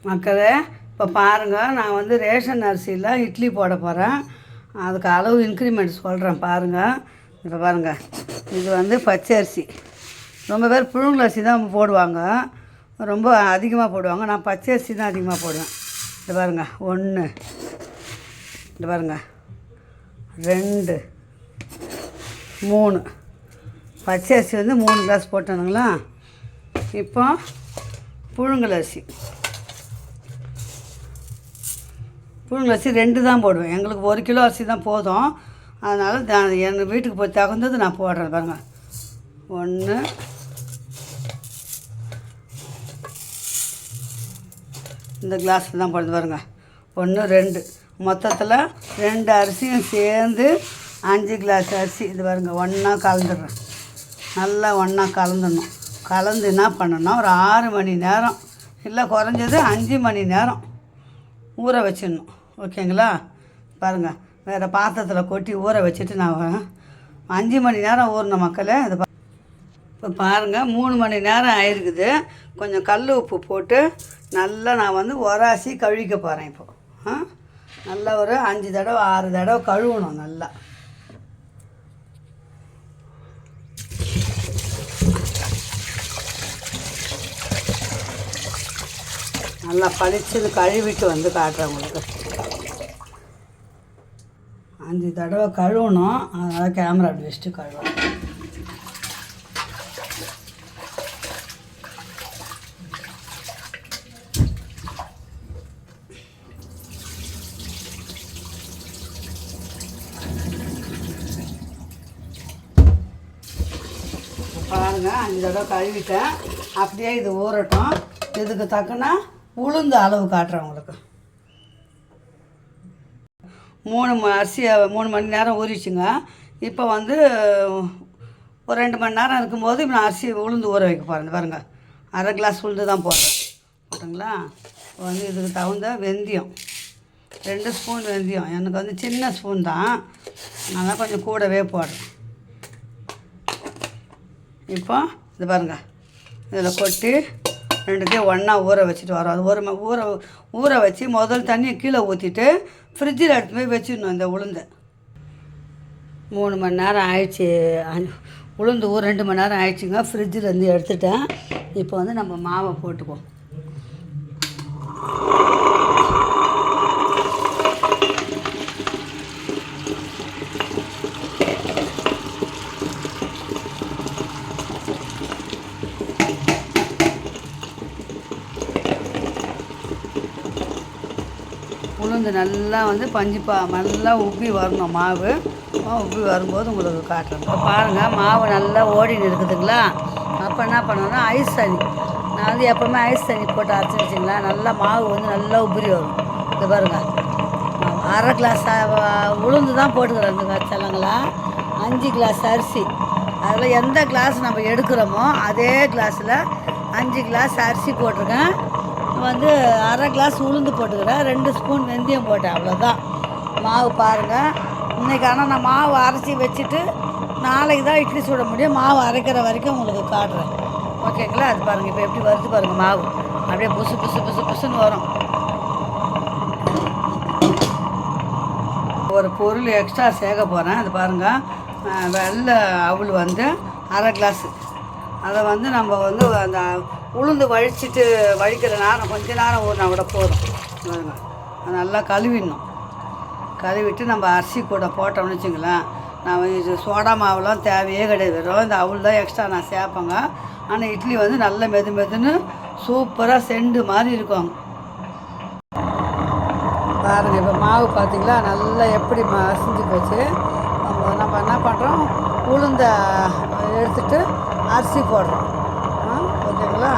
மக்களே, இப்போ பாருங்கள், நான் வந்து ரேஷன் அரிசியில் இட்லி போட போகிறேன். அதுக்கு அளவு இன்க்ரிமெண்ட் சொல்கிறேன் பாருங்கள். இப்போ பாருங்கள், இது வந்து பச்சை அரிசி. ரொம்ப பேர் புழுங்கல் அரிசி தான் போடுவாங்க, ரொம்ப அதிகமாக போடுவாங்க. நான் பச்சை அரிசி தான் அதிகமாக போடுவேன். இது பாருங்கள், 1, இது பாருங்கள் 2, 3. பச்சை அரிசி வந்து 3 கிளாஸ் போட்டணுங்களா. இப்போ புழுங்கல் அரிசி 2 தான் போடுவேன். எங்களுக்கு 1 கிலோ அரிசி தான் போதும். அதனால் எங்கள் வீட்டுக்கு போய் தகுந்தது நான் போடுறேன் பாருங்கள். 1, இந்த கிளாஸில் தான் போடுறது பாருங்கள். 1, 2, மொத்தத்தில் 2 அரிசியும் சேர்ந்து 5 கிளாஸ் அரிசி. இது பாருங்கள், ஒன்றா கலந்துடுறேன். நல்லா ஒன்றா கலந்துடணும். கலந்து என்ன பண்ணணும்னா ஒரு 6 மணி நேரம், இல்லை குறைஞ்சது 5 மணி நேரம் ஊற வச்சிடணும். ஓகேங்களா? பாருங்கள், வேறு பாத்திரத்தில் கொட்டி ஊற வச்சுட்டு நான் 5 மணி நேரம் ஊறின மக்களே. இது இப்போ பாருங்கள், 3 மணி நேரம் ஆயிருக்குது. கொஞ்சம் கல் உப்பு போட்டு நல்லா நான் வந்து உராசி கழுவிக்க போகிறேன். இப்போது நல்லா ஒரு 5 தடவை 6 தடவை கழுவணும். நல்லா பளிச்சுன்னு கழுவிட்டு வந்து காட்டுறேன் உங்களுக்கு. 5 தடவை கழுவணும். அதனால் கேமரா அப்படி வச்சுட்டு கழுவணும். பாருங்கள், 5 தடவை கழுவிட்டேன். அப்படியே இது ஊறட்டும். இதுக்கு தக்கன உளுந்து அளவு காட்டுறேன் உங்களுக்கு. 3 அரிசியை 3 மணி நேரம் ஊறிச்சுங்க. இப்போ வந்து ஒரு 2 மணி நேரம் இருக்கும்போது இப்போ நான் அரிசி உளுந்து ஊற வைக்க போகிறேன். பாருங்கள், 1/2 கிளாஸ் உளுந்து தான் போடுறேன். ஓகேங்களா? இப்போ வந்து இதுக்கு தகுந்த வெந்தயம் 2 ஸ்பூன் வெந்தயம். எனக்கு வந்து சின்ன ஸ்பூன் தான், அதனால் கொஞ்சம் கூடவே போடுறேன். இப்போ இது பாருங்கள், இதில் கொட்டி 2த்தையும் ஒன்றா ஊற வச்சுட்டு வரோம். அது ஊற வச்சு முதல் தண்ணியை கீழே ஊற்றிட்டு ஃப்ரிட்ஜில் எடுத்து போய் வச்சிடணும். இந்த உளுந்தை 3 மணி நேரம் ஆயிடுச்சு. உளுந்து 2 மணி நேரம் ஆயிடுச்சுங்க. ஃப்ரிட்ஜிலேருந்து எடுத்துட்டேன். இப்போ வந்து நம்ம மாவை போட்டுக்குவோம். உளுந்து நல்லா வந்து நல்லா உப்பி வரணும். மாவு உப்பி வரும்போது உங்களுக்கு காட்டுறேன். இப்போ பாருங்கள், மாவு நல்லா ஓடின்னு இருக்குதுங்களா. அப்போ என்ன பண்ணணும்னா ஐஸ் தண்ணி, நான் வந்து எப்போவுமே ஐஸ் தண்ணி போட்டு அரைச்சிடுச்சிங்களா, நல்லா மாவு வந்து நல்லா உப்பி வரும். இது பாருங்கள், 1/2 கிளாஸ் உளுந்து தான் போட்டுக்கிறேங்க செல்லங்களா. 5 கிளாஸ் அரிசி, அதில் எந்த கிளாஸ் நம்ம எடுக்கிறோமோ அதே கிளாஸில் 5 கிளாஸ் அரிசி போட்டிருக்கேன். வந்து 1/2 கிளாஸ் உளுந்து போட்டுக்கிறேன். 2 ஸ்பூன் வெந்தயம் போட்டேன். அவ்வளோதான் மாவு. பாருங்கள், இன்றைக்கி ஆனால் நான் மாவு அரைச்சி வச்சுட்டு நாளைக்கு தான் இட்லி சுட முடியும். மாவு அரைக்கிற வரைக்கும் உங்களுக்கு காட்டுறேன். ஓகேங்களா? அது பாருங்கள், இப்போ எப்படி வருது பாருங்கள். மாவு அப்படியே புசுன்னு வரும். ஒரு பொருள் எக்ஸ்ட்ரா சேர்க்க போகிறேன். அது பாருங்கள், வெள்ளை அவல் வந்து 1/2 கிளாஸு. அதை வந்து நம்ம வந்து அந்த உளுந்து வழிக்கிற நேரம் கொஞ்ச நேரம் ஊறினா கூட போதும். அது நல்லா கழுவிடணும். கழுவிட்டு நம்ம அரிசி கூட போட்டோம்னு வச்சுங்களேன், நான் இது சோடா மாவுலாம் தேவையே கிடையாது. வெறும் இந்த அவள் தான் எக்ஸ்ட்ரா நான் சேர்ப்பேங்க. ஆனால் இட்லி வந்து நல்ல மெதுன்னு சூப்பராக செண்டு மாதிரி இருக்கும். பாருங்கள், இப்போ மாவு பார்த்திங்களா நல்லா எப்படி மசிஞ்சு போச்சு. நம்ம என்ன பண்ணுறோம், உளுந்த எடுத்துகிட்டு அரிசி போடுறோம். ஓகேங்களா?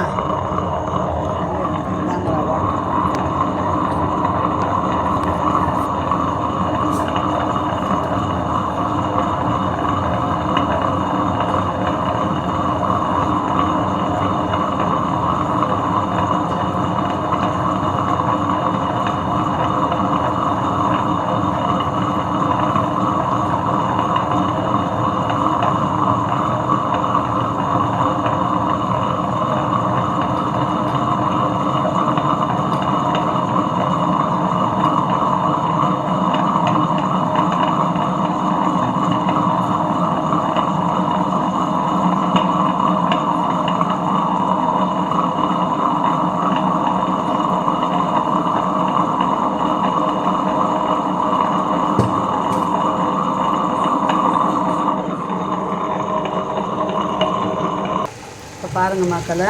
பாருங்கள் மக்களை,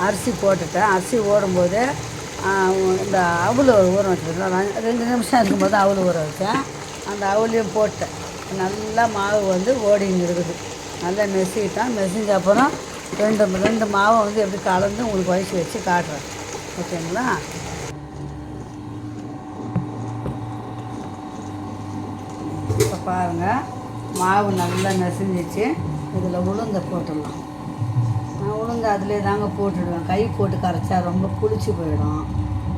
அரிசி போட்டுட்டேன். அரிசி ஓடும்போது இந்த அவல் ஊற வச்சுருக்கேன். 2 நிமிஷம் இருக்கும்போது அவல் ஊற வச்சேன். அந்த அவலையும் போட்டேன். நல்லா மாவு வந்து ஓடின்னு இருக்குது. நல்லா மெசிட்டேன். மெசிஞ்ச அப்புறம் ரெண்டு மாவை வந்து எப்படி கலந்து உங்களுக்கு வயசு வச்சு காட்டுறேன். ஓகேங்களா? இப்போ பாருங்கள், மாவு நல்லா நெசிஞ்சிச்சு. இதில் உளுந்தை போட்டுடலாம். நான் உளுந்து அதிலே தாங்க போட்டுடுவேன். கை போட்டு கரைச்சா ரொம்ப புளிச்சு போயிடும்.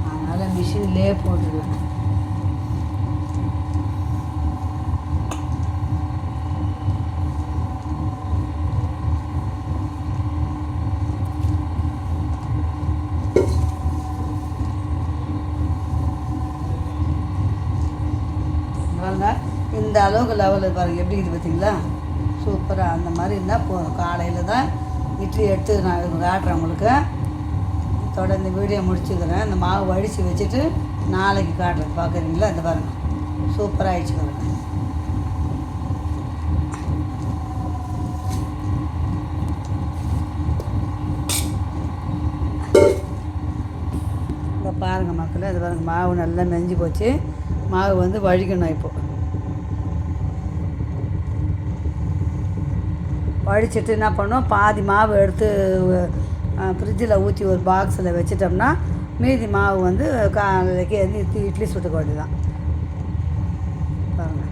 அதனால் மிஷின்லேயே போட்டுடுவேன். இந்த அளவுக்கு லெவலில் பாருங்கள் எப்படி இது பார்த்தீங்களா? சூப்பராக அந்த மாதிரி இருந்தால் போதும். காலையில் தான் இட்லி எடுத்து நான் காட்டுறேன் உங்களுக்கு. தொடர்ந்து வீடியோ முடிச்சுக்கிறேன். இந்த மாவு வடித்து வச்சுட்டு நாளைக்கு காட்டுறேன். பார்க்குறீங்களா? இந்த பாருங்கள் சூப்பராக ஆயிடுச்சு பாருங்கள். இப்போ பாருங்கள் மக்களே, இது பாருங்கள் மாவு நல்லா மெஞ்சி போச்சு. மாவு வந்து வழிக்கணும். இப்போது வடிச்சிட்டு என்ன பண்ணோம், பாதி மாவு எடுத்து ஃப்ரிட்ஜில் ஊற்றி ஒரு பாக்ஸில் வச்சிட்டோம்னா மீதி மாவு வந்து காலைக்கு இட்லி சுட்டுக்க வேண்டியதான். பாருங்கள்.